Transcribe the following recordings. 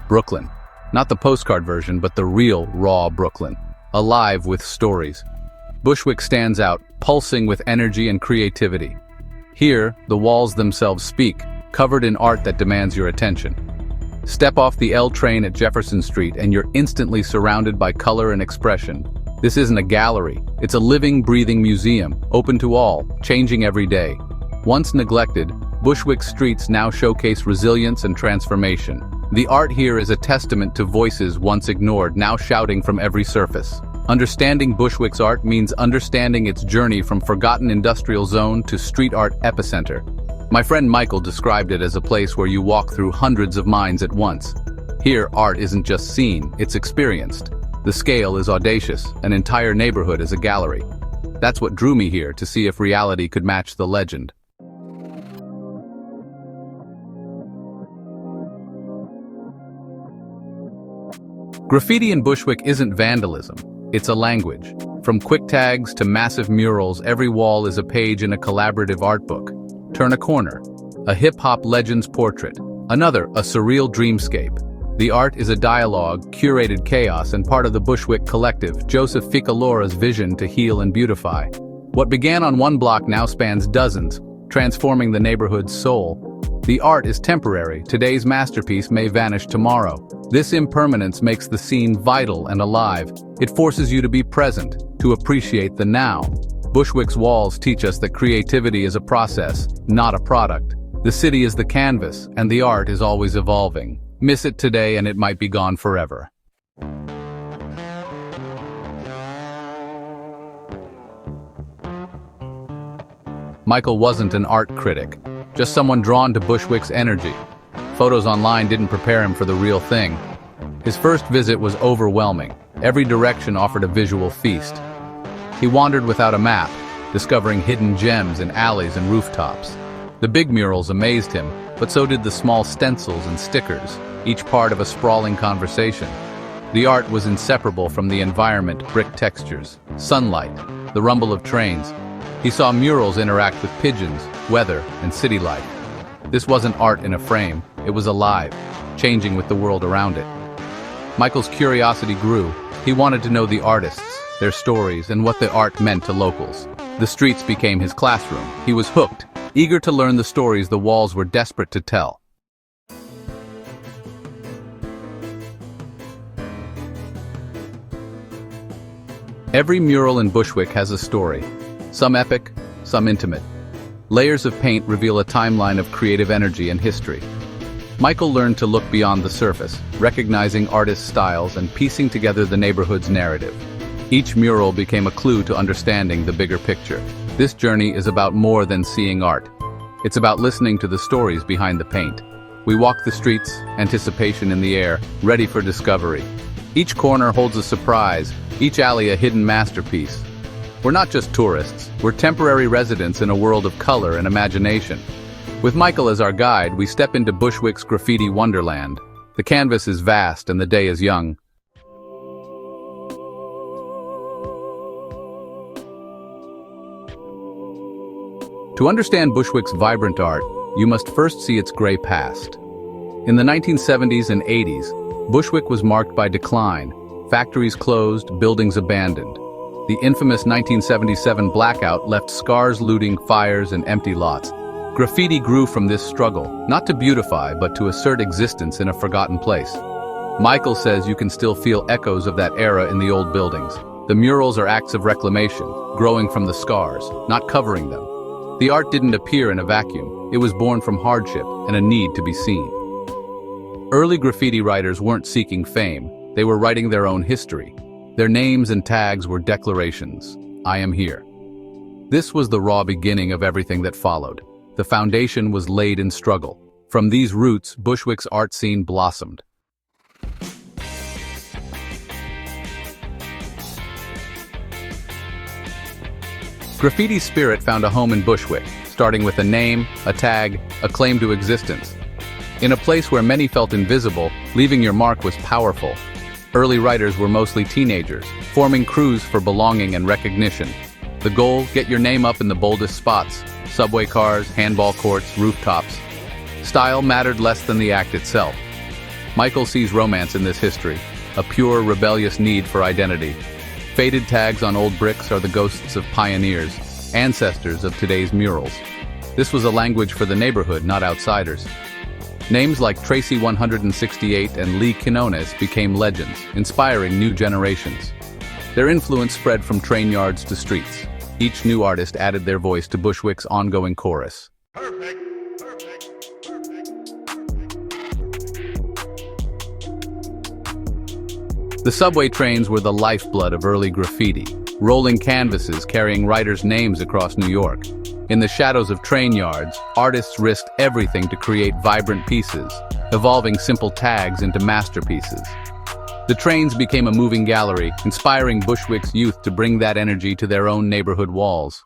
Brooklyn. Not the postcard version, but the real, raw Brooklyn. Alive with stories. Bushwick stands out, pulsing with energy and creativity. Here, the walls themselves speak, covered in art that demands your attention. Step off the L train at Jefferson Street and you're instantly surrounded by color and expression. This isn't a gallery, it's a living, breathing museum, open to all, changing every day. Once neglected, Bushwick streets now showcase resilience and transformation. The art here is a testament to voices once ignored, now shouting from every surface. Understanding Bushwick's art means understanding its journey from forgotten industrial zone to street art epicenter. My friend Michael described it as a place where you walk through hundreds of minds at once. Here, art isn't just seen, it's experienced. The scale is audacious, an entire neighborhood is a gallery. That's what drew me here, to see if reality could match the legend. Graffiti in Bushwick isn't vandalism, it's a language. From quick tags to massive murals, every wall is a page in a collaborative art book. Turn a corner, a hip-hop legend's portrait. Another, a surreal dreamscape. The art is a dialogue, curated chaos, and part of the Bushwick collective, Joseph Ficalora's vision to heal and beautify. What began on one block now spans dozens, transforming the neighborhood's soul. The art is temporary, today's masterpiece may vanish tomorrow. This impermanence makes the scene vital and alive. It forces you to be present, to appreciate the now. Bushwick's walls teach us that creativity is a process, not a product. The city is the canvas, and the art is always evolving. Miss it today and it might be gone forever. Michael wasn't an art critic, just someone drawn to Bushwick's energy. Photos online didn't prepare him for the real thing. His first visit was overwhelming. Every direction offered a visual feast. He wandered without a map, discovering hidden gems in alleys and rooftops. The big murals amazed him, but so did the small stencils and stickers, each part of a sprawling conversation. The art was inseparable from the environment, brick textures, sunlight, the rumble of trains. He saw murals interact with pigeons, weather, and city life. This wasn't art in a frame, it was alive, changing with the world around it. Michael's curiosity grew. He wanted to know the artists, their stories, and what the art meant to locals. The streets became his classroom. He was hooked, eager to learn the stories the walls were desperate to tell. Every mural in Bushwick has a story, some epic, some intimate. Layers of paint reveal a timeline of creative energy and history. Michael learned to look beyond the surface, recognizing artists' styles and piecing together the neighborhood's narrative. Each mural became a clue to understanding the bigger picture. This journey is about more than seeing art. It's about listening to the stories behind the paint. We walk the streets, anticipation in the air, ready for discovery. Each corner holds a surprise, each alley a hidden masterpiece. We're not just tourists, we're temporary residents in a world of color and imagination. With Michael as our guide, we step into Bushwick's graffiti wonderland. The canvas is vast and the day is young. To understand Bushwick's vibrant art, you must first see its gray past. In the 1970s and 80s, Bushwick was marked by decline, factories closed, buildings abandoned. The infamous 1977 blackout left scars, looting, fires, and empty lots. Graffiti grew from this struggle, not to beautify, but to assert existence in a forgotten place. Michael says you can still feel echoes of that era in the old buildings. The murals are acts of reclamation, growing from the scars, not covering them. The art didn't appear in a vacuum. It was born from hardship and a need to be seen. Early graffiti writers weren't seeking fame. They were writing their own history. Their names and tags were declarations. I am here. This was the raw beginning of everything that followed. The foundation was laid in struggle. From these roots, Bushwick's art scene blossomed. Graffiti's spirit found a home in Bushwick, starting with a name, a tag, a claim to existence. In a place where many felt invisible, leaving your mark was powerful. Early writers were mostly teenagers, forming crews for belonging and recognition. The goal, get your name up in the boldest spots, subway cars, handball courts, rooftops. Style mattered less than the act itself. Michael sees romance in this history, a pure, rebellious need for identity. Faded tags on old bricks are the ghosts of pioneers, ancestors of today's murals. This was a language for the neighborhood, not outsiders. Names like Tracy 168 and Lee Quinones became legends, inspiring new generations. Their influence spread from train yards to streets. Each new artist added their voice to Bushwick's ongoing chorus. Perfect. The subway trains were the lifeblood of early graffiti, rolling canvases carrying writers' names across New York. In the shadows of train yards, artists risked everything to create vibrant pieces, evolving simple tags into masterpieces. The trains became a moving gallery, inspiring Bushwick's youth to bring that energy to their own neighborhood walls.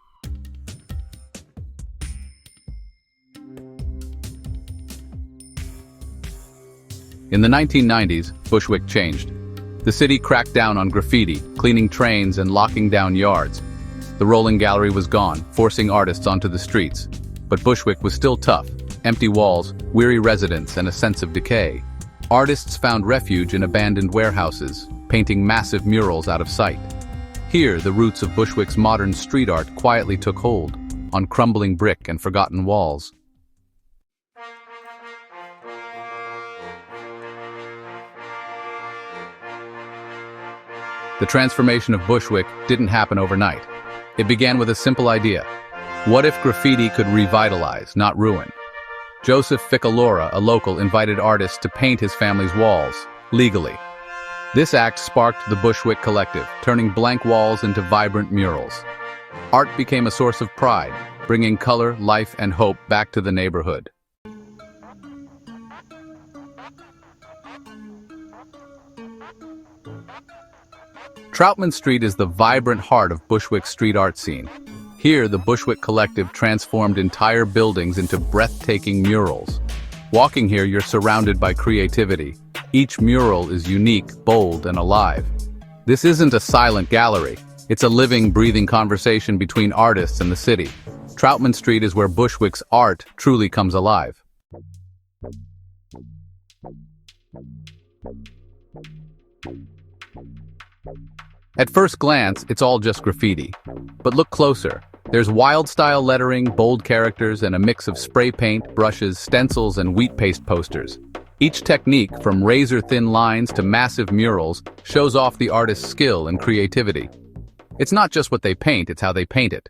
In the 1990s, Bushwick changed. The city cracked down on graffiti, cleaning trains and locking down yards. The rolling gallery was gone, forcing artists onto the streets. But Bushwick was still tough. Empty walls, weary residents, and a sense of decay. Artists found refuge in abandoned warehouses, painting massive murals out of sight. Here, the roots of Bushwick's modern street art quietly took hold, on crumbling brick and forgotten walls. The transformation of Bushwick didn't happen overnight. It began with a simple idea. What if graffiti could revitalize, not ruin? Joseph Ficalora, a local, invited artists to paint his family's walls, legally. This act sparked the Bushwick Collective, turning blank walls into vibrant murals. Art became a source of pride, bringing color, life, and hope back to the neighborhood. Troutman Street is the vibrant heart of Bushwick's street art scene. Here, the Bushwick Collective transformed entire buildings into breathtaking murals. Walking here, you're surrounded by creativity. Each mural is unique, bold, and alive. This isn't a silent gallery. It's a living, breathing conversation between artists and the city. Troutman Street is where Bushwick's art truly comes alive. At first glance, it's all just graffiti. But look closer. There's wild-style lettering, bold characters, and a mix of spray paint, brushes, stencils, and wheat paste posters. Each technique, from razor-thin lines to massive murals, shows off the artist's skill and creativity. It's not just what they paint, it's how they paint it.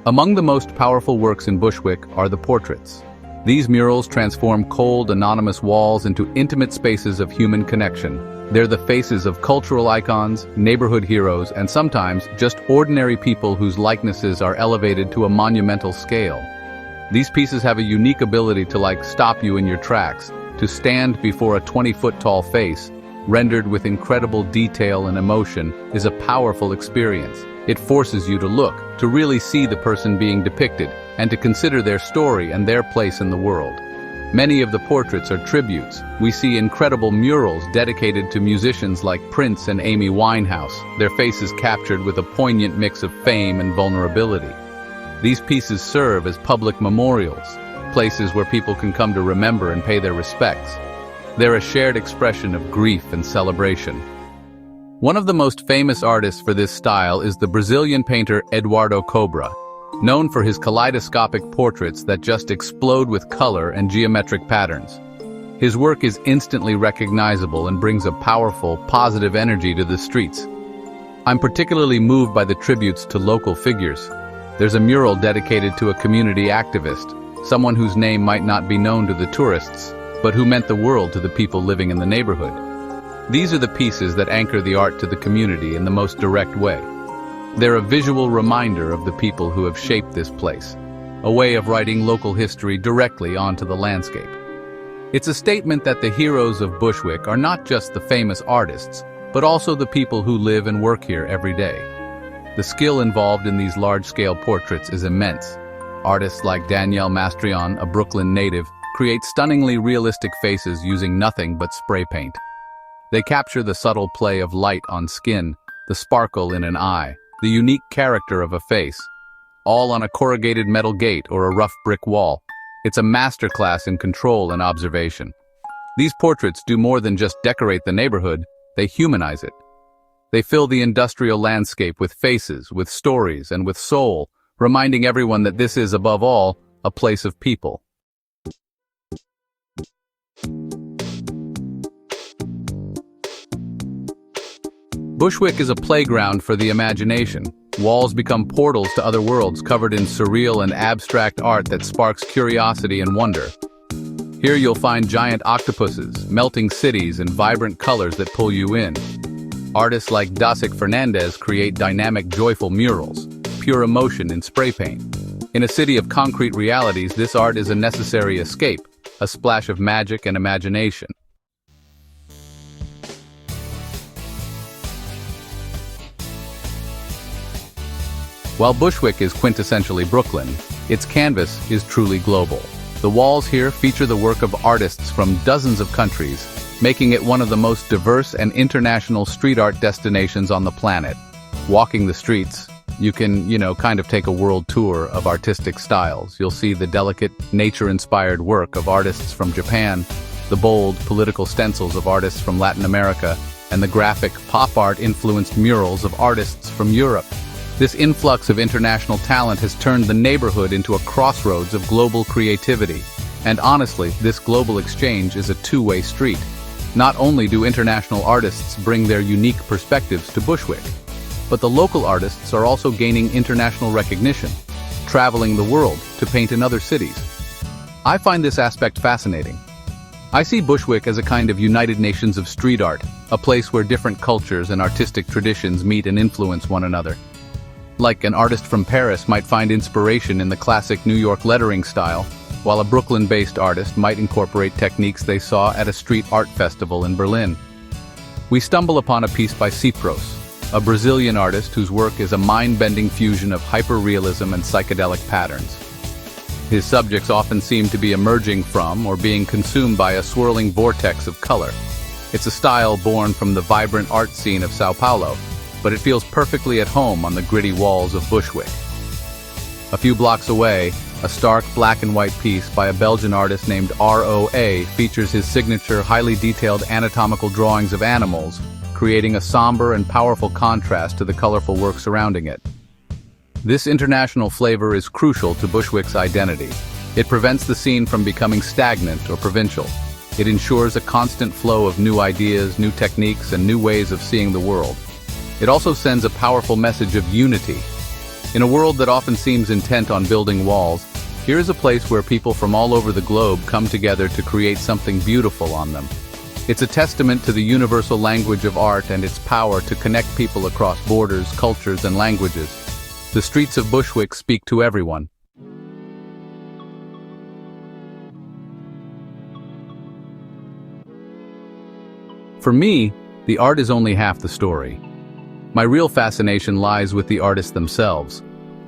Among the most powerful works in Bushwick are the portraits. These murals transform cold, anonymous walls into intimate spaces of human connection. They're the faces of cultural icons, neighborhood heroes, and sometimes just ordinary people whose likenesses are elevated to a monumental scale. These pieces have a unique ability to stop you in your tracks, to stand before a 20-foot-tall face, rendered with incredible detail and emotion, is a powerful experience. It forces you to look, to really see the person being depicted, and to consider their story and their place in the world. Many of the portraits are tributes. We see incredible murals dedicated to musicians like Prince and Amy Winehouse, their faces captured with a poignant mix of fame and vulnerability. These pieces serve as public memorials, places where people can come to remember and pay their respects. They're a shared expression of grief and celebration. One of the most famous artists for this style is the Brazilian painter Eduardo Cobra, known for his kaleidoscopic portraits that just explode with color and geometric patterns. His work is instantly recognizable and brings a powerful, positive energy to the streets. I'm particularly moved by the tributes to local figures. There's a mural dedicated to a community activist, someone whose name might not be known to the tourists, but who meant the world to the people living in the neighborhood. These are the pieces that anchor the art to the community in the most direct way. They're a visual reminder of the people who have shaped this place, a way of writing local history directly onto the landscape. It's a statement that the heroes of Bushwick are not just the famous artists, but also the people who live and work here every day. The skill involved in these large-scale portraits is immense. Artists like Danielle Mastrion, a Brooklyn native, create stunningly realistic faces using nothing but spray paint. They capture the subtle play of light on skin, the sparkle in an eye, the unique character of a face. all on a corrugated metal gate or a rough brick wall. It's a masterclass in control and observation. These portraits do more than just decorate the neighborhood, they humanize it. They fill the industrial landscape with faces, with stories, and with soul, reminding everyone that this is, above all, a place of people. Bushwick is a playground for the imagination. Walls become portals to other worlds covered in surreal and abstract art that sparks curiosity and wonder. Here you'll find giant octopuses, melting cities, and vibrant colors that pull you in. Artists like Dasik Fernandez create dynamic, joyful murals, pure emotion in spray paint. In a city of concrete realities, this art is a necessary escape, a splash of magic and imagination. While Bushwick is quintessentially Brooklyn, its canvas is truly global. The walls here feature the work of artists from dozens of countries, making it one of the most diverse and international street art destinations on the planet. Walking the streets, you can, kind of take a world tour of artistic styles. You'll see the delicate, nature-inspired work of artists from Japan, the bold, political stencils of artists from Latin America, and the graphic, pop art-influenced murals of artists from Europe. This influx of international talent has turned the neighborhood into a crossroads of global creativity. And honestly, this global exchange is a two-way street. Not only do international artists bring their unique perspectives to Bushwick, but the local artists are also gaining international recognition, traveling the world to paint in other cities. I find this aspect fascinating. I see Bushwick as a kind of United Nations of street art, a place where different cultures and artistic traditions meet and influence one another. Like an artist from Paris might find inspiration in the classic New York lettering style, while a Brooklyn-based artist might incorporate techniques they saw at a street art festival in Berlin. We stumble upon a piece by Cipros, a Brazilian artist whose work is a mind-bending fusion of hyper-realism and psychedelic patterns. His subjects often seem to be emerging from or being consumed by a swirling vortex of color. It's a style born from the vibrant art scene of Sao Paulo, but it feels perfectly at home on the gritty walls of Bushwick. A few blocks away, a stark black and white piece by a Belgian artist named ROA features his signature, highly detailed anatomical drawings of animals, creating a somber and powerful contrast to the colorful work surrounding it. This international flavor is crucial to Bushwick's identity. It prevents the scene from becoming stagnant or provincial. It ensures a constant flow of new ideas, new techniques, and new ways of seeing the world. It also sends a powerful message of unity. In a world that often seems intent on building walls, here is a place where people from all over the globe come together to create something beautiful on them. It's a testament to the universal language of art and its power to connect people across borders, cultures, and languages. The streets of Bushwick speak to everyone. For me, the art is only half the story. My real fascination lies with the artists themselves.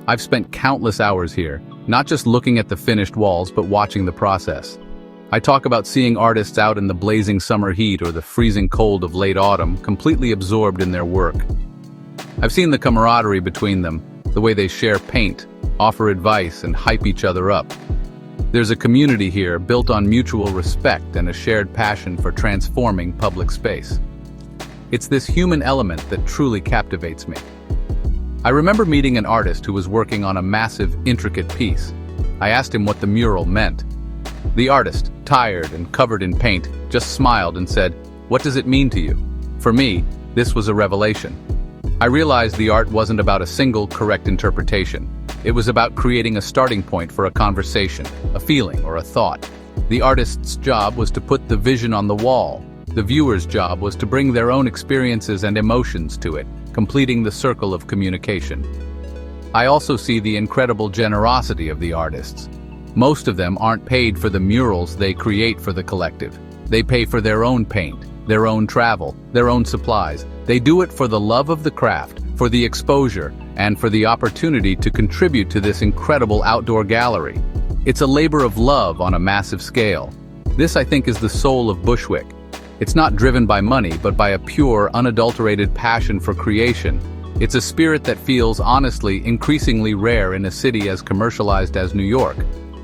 I've spent countless hours here, not just looking at the finished walls, but watching the process. I talk about seeing artists out in the blazing summer heat or the freezing cold of late autumn, completely absorbed in their work. I've seen the camaraderie between them, the way they share paint, offer advice, and hype each other up. There's a community here built on mutual respect and a shared passion for transforming public space. It's this human element that truly captivates me. I remember meeting an artist who was working on a massive, intricate piece. I asked him what the mural meant. The artist, tired and covered in paint, just smiled and said, "What does it mean to you?" For me, this was a revelation. I realized the art wasn't about a single correct interpretation. It was about creating a starting point for a conversation, a feeling, or a thought. The artist's job was to put the vision on the wall. The viewer's job was to bring their own experiences and emotions to it, completing the circle of communication. I also see the incredible generosity of the artists. Most of them aren't paid for the murals they create for the collective. They pay for their own paint, their own travel, their own supplies. They do it for the love of the craft, for the exposure, and for the opportunity to contribute to this incredible outdoor gallery. It's a labor of love on a massive scale. This, I think, is the soul of Bushwick. It's not driven by money, but by a pure, unadulterated passion for creation. It's a spirit that feels, honestly, increasingly rare in a city as commercialized as New York.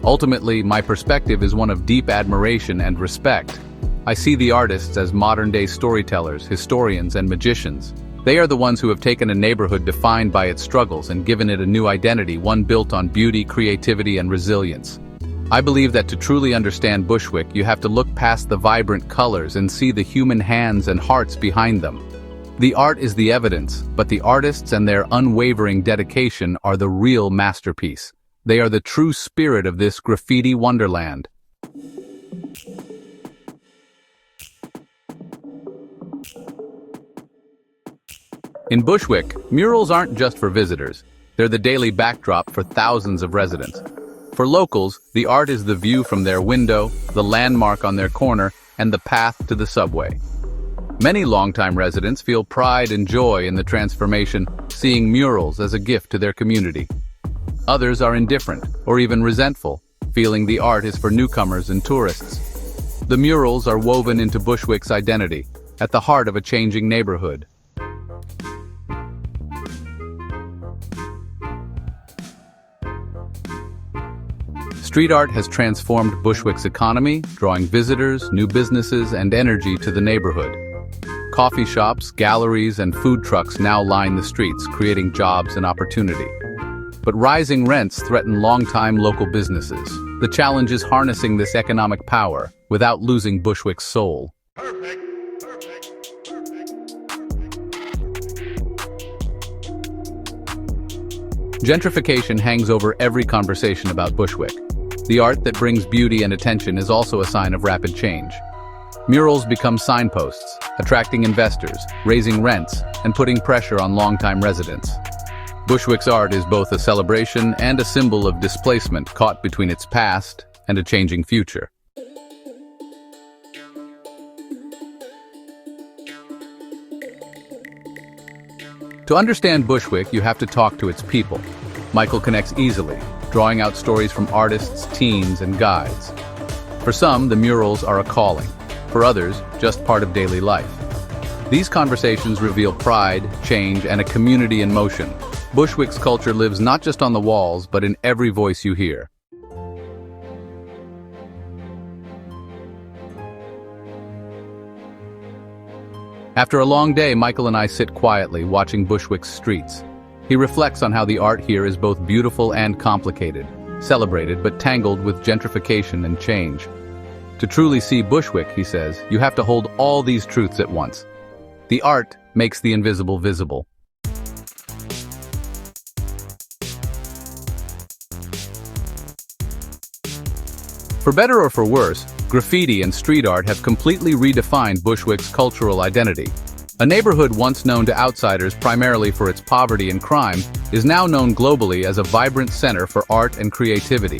Ultimately, my perspective is one of deep admiration and respect. I see the artists as modern-day storytellers, historians, and magicians. They are the ones who have taken a neighborhood defined by its struggles and given it a new identity, one built on beauty, creativity, and resilience. I believe that to truly understand Bushwick, you have to look past the vibrant colors and see the human hands and hearts behind them. The art is the evidence, but the artists and their unwavering dedication are the real masterpiece. They are the true spirit of this graffiti wonderland. In Bushwick, murals aren't just for visitors. They're the daily backdrop for thousands of residents. For locals, the art is the view from their window, the landmark on their corner, and the path to the subway. Many longtime residents feel pride and joy in the transformation, seeing murals as a gift to their community. Others are indifferent, or even resentful, feeling the art is for newcomers and tourists. The murals are woven into Bushwick's identity, at the heart of a changing neighborhood. Street art has transformed Bushwick's economy, drawing visitors, new businesses, and energy to the neighborhood. Coffee shops, galleries, and food trucks now line the streets, creating jobs and opportunity. But rising rents threaten long-time local businesses. The challenge is harnessing this economic power without losing Bushwick's soul. Gentrification hangs over every conversation about Bushwick. The art that brings beauty and attention is also a sign of rapid change. Murals become signposts, attracting investors, raising rents, and putting pressure on longtime residents. Bushwick's art is both a celebration and a symbol of displacement caught between its past and a changing future. To understand Bushwick, you have to talk to its people. Michael connects easily, drawing out stories from artists, teens, and guides. For some, the murals are a calling. For others, just part of daily life. These conversations reveal pride, change, and a community in motion. Bushwick's culture lives not just on the walls, but in every voice you hear. After a long day, Michael and I sit quietly, watching Bushwick's streets. He reflects on how the art here is both beautiful and complicated, celebrated but tangled with gentrification and change. To truly see Bushwick, he says, you have to hold all these truths at once. The art makes the invisible visible. For better or for worse, graffiti and street art have completely redefined Bushwick's cultural identity. A neighborhood once known to outsiders primarily for its poverty and crime is now known globally as a vibrant center for art and creativity.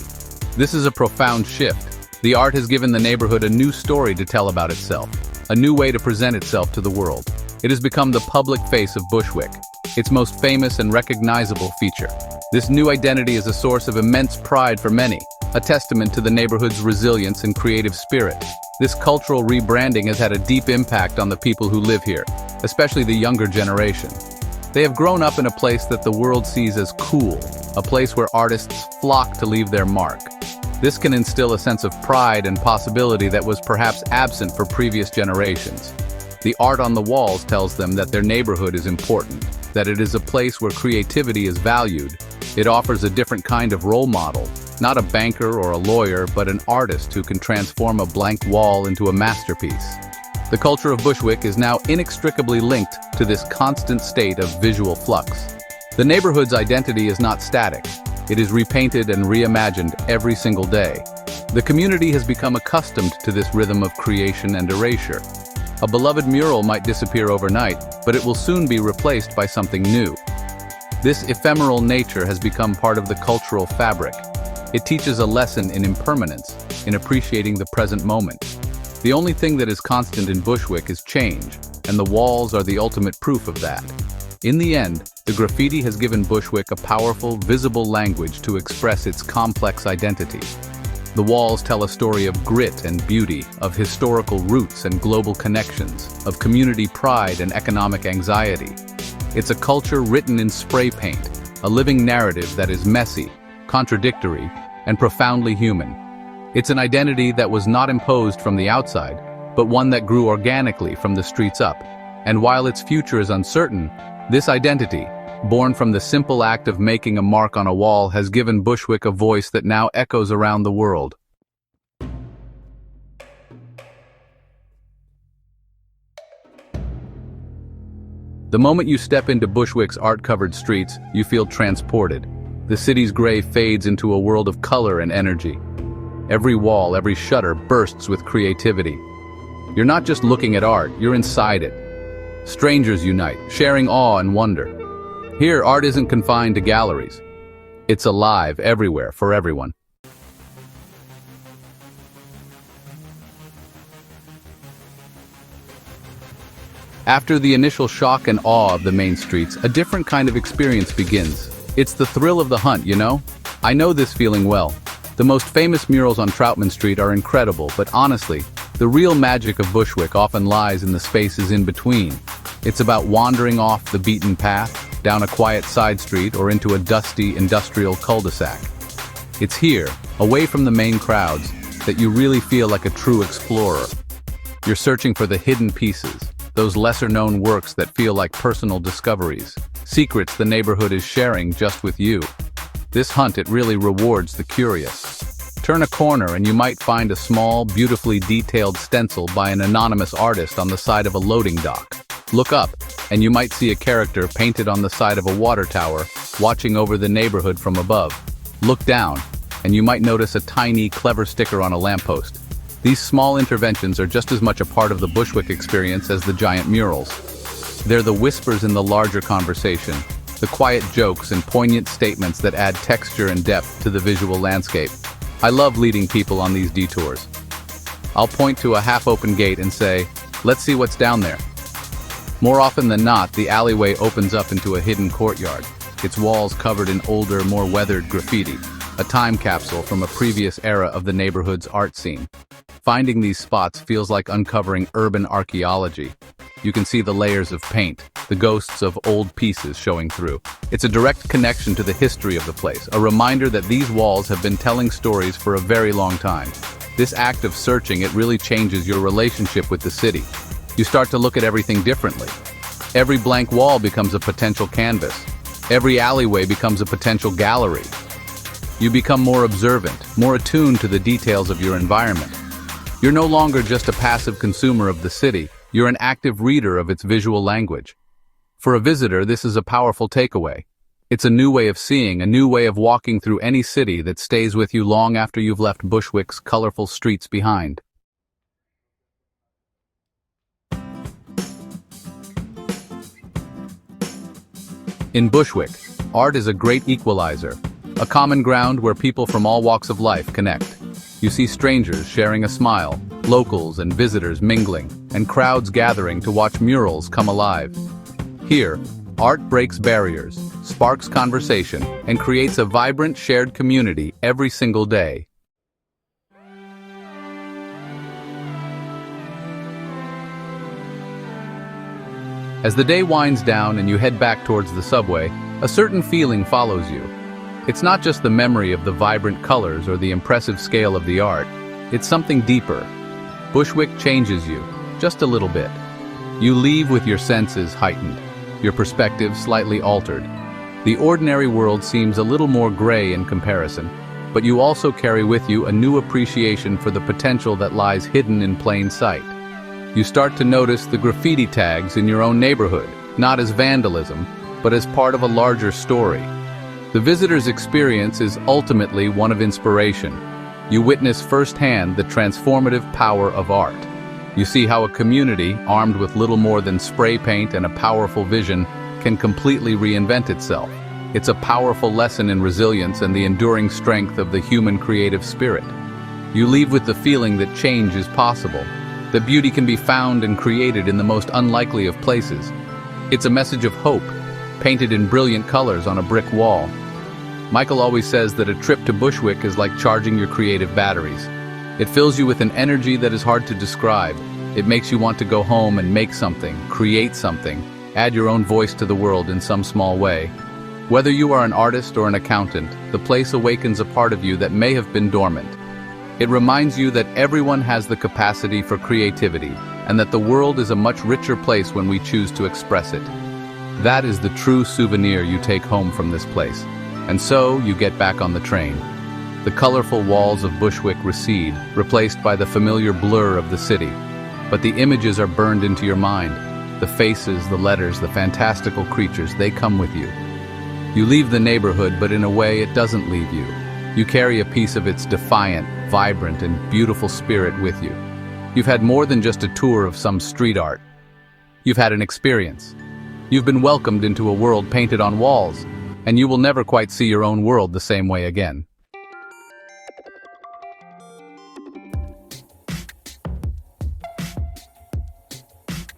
This is a profound shift. The art has given the neighborhood a new story to tell about itself, a new way to present itself to the world. It has become the public face of Bushwick, its most famous and recognizable feature. This new identity is a source of immense pride for many, a testament to the neighborhood's resilience and creative spirit. This cultural rebranding has had a deep impact on the people who live here, especially the younger generation. They have grown up in a place that the world sees as cool, a place where artists flock to leave their mark. This can instill a sense of pride and possibility that was perhaps absent for previous generations. The art on the walls tells them that their neighborhood is important, that it is a place where creativity is valued. It offers a different kind of role model, not a banker or a lawyer, but an artist who can transform a blank wall into a masterpiece. The culture of Bushwick is now inextricably linked to this constant state of visual flux. The neighborhood's identity is not static. It is repainted and reimagined every single day. The community has become accustomed to this rhythm of creation and erasure. A beloved mural might disappear overnight, but it will soon be replaced by something new. This ephemeral nature has become part of the cultural fabric. It teaches a lesson in impermanence, in appreciating the present moment. The only thing that is constant in Bushwick is change, and the walls are the ultimate proof of that. In the end, the graffiti has given Bushwick a powerful, visible language to express its complex identity. The walls tell a story of grit and beauty, of historical roots and global connections, of community pride and economic anxiety. It's a culture written in spray paint, a living narrative that is messy, contradictory, and profoundly human. It's an identity that was not imposed from the outside, but one that grew organically from the streets up. And while its future is uncertain, this identity, born from the simple act of making a mark on a wall, has given Bushwick a voice that now echoes around the world. The moment you step into Bushwick's art-covered streets, you feel transported. The city's gray fades into a world of color and energy. Every wall, every shutter bursts with creativity. You're not just looking at art, you're inside it. Strangers unite, sharing awe and wonder. Here, art isn't confined to galleries. It's alive everywhere for everyone. After the initial shock and awe of the main streets, a different kind of experience begins. It's the thrill of the hunt, you know? I know this feeling well. The most famous murals on Troutman Street are incredible, but honestly, the real magic of Bushwick often lies in the spaces in between. It's about wandering off the beaten path, down a quiet side street, or into a dusty industrial cul-de-sac. It's here, away from the main crowds, that you really feel like a true explorer. You're searching for the hidden pieces, those lesser-known works that feel like personal discoveries, secrets the neighborhood is sharing just with you. This hunt, it really rewards the curious. Turn a corner and you might find a small, beautifully detailed stencil by an anonymous artist on the side of a loading dock. Look up, and you might see a character painted on the side of a water tower, watching over the neighborhood from above. Look down, and you might notice a tiny, clever sticker on a lamppost. These small interventions are just as much a part of the Bushwick experience as the giant murals. They're the whispers in the larger conversation, the quiet jokes and poignant statements that add texture and depth to the visual landscape. I love leading people on these detours. I'll point to a half-open gate and say, "Let's see what's down there." More often than not, the alleyway opens up into a hidden courtyard, its walls covered in older, more weathered graffiti, a time capsule from a previous era of the neighborhood's art scene. Finding these spots feels like uncovering urban archaeology. You can see the layers of paint, the ghosts of old pieces showing through. It's a direct connection to the history of the place, a reminder that these walls have been telling stories for a very long time. This act of searching, it really changes your relationship with the city. You start to look at everything differently. Every blank wall becomes a potential canvas. Every alleyway becomes a potential gallery. You become more observant, more attuned to the details of your environment. You're no longer just a passive consumer of the city, you're an active reader of its visual language. For a visitor, this is a powerful takeaway. It's a new way of seeing, a new way of walking through any city that stays with you long after you've left Bushwick's colorful streets behind. In Bushwick, art is a great equalizer, a common ground where people from all walks of life connect. You see strangers sharing a smile, locals and visitors mingling, and crowds gathering to watch murals come alive. Here, art breaks barriers, sparks conversation, and creates a vibrant shared community every single day. As the day winds down and you head back towards the subway, a certain feeling follows you. It's not just the memory of the vibrant colors or the impressive scale of the art, it's something deeper. Bushwick changes you, just a little bit. You leave with your senses heightened, your perspective slightly altered. The ordinary world seems a little more gray in comparison, but you also carry with you a new appreciation for the potential that lies hidden in plain sight. You start to notice the graffiti tags in your own neighborhood, not as vandalism, but as part of a larger story. The visitor's experience is ultimately one of inspiration. You witness firsthand the transformative power of art. You see how a community, armed with little more than spray paint and a powerful vision, can completely reinvent itself. It's a powerful lesson in resilience and the enduring strength of the human creative spirit. You leave with the feeling that change is possible, that beauty can be found and created in the most unlikely of places. It's a message of hope, painted in brilliant colors on a brick wall. Michael always says that a trip to Bushwick is like charging your creative batteries. It fills you with an energy that is hard to describe. It makes you want to go home and make something, create something, Add your own voice to the world in some small way. Whether you are an artist or an accountant, the place awakens a part of you that may have been dormant. It reminds you that everyone has the capacity for creativity, and that the world is a much richer place when we choose to express it. That is the true souvenir you take home from this place. And so, you get back on the train. The colorful walls of Bushwick recede, replaced by the familiar blur of the city. But the images are burned into your mind. The faces, the letters, the fantastical creatures, they come with you. You leave the neighborhood, but in a way it doesn't leave you. You carry a piece of its defiant, vibrant, and beautiful spirit with you. You've had more than just a tour of some street art. You've had an experience. You've been welcomed into a world painted on walls, and you will never quite see your own world the same way again.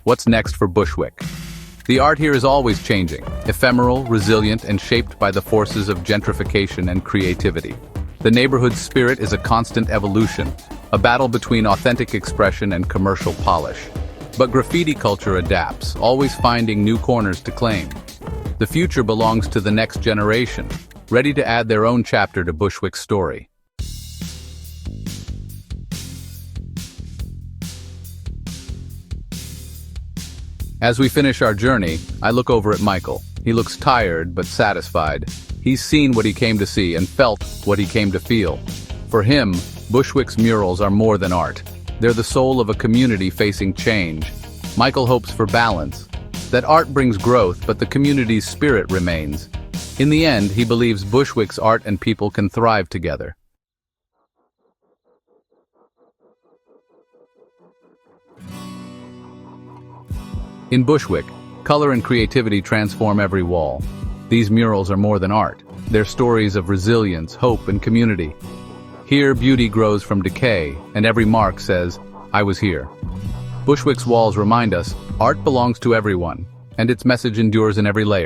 What's next for Bushwick? The art here is always changing, ephemeral, resilient, and shaped by the forces of gentrification and creativity. The neighborhood's spirit is a constant evolution, a battle between authentic expression and commercial polish. But graffiti culture adapts, always finding new corners to claim. The future belongs to the next generation, ready to add their own chapter to Bushwick's story. As we finish our journey, I look over at Michael. He looks tired but satisfied. He's seen what he came to see and felt what he came to feel. For him, Bushwick's murals are more than art. They're the soul of a community facing change. Michael hopes for balance, that art brings growth but the community's spirit remains. In the end, he believes Bushwick's art and people can thrive together. In Bushwick, color and creativity transform every wall. These murals are more than art. They're stories of resilience, hope, and community. Here, beauty grows from decay, and every mark says, "I was here." Bushwick's walls remind us, art belongs to everyone, and its message endures in every layer.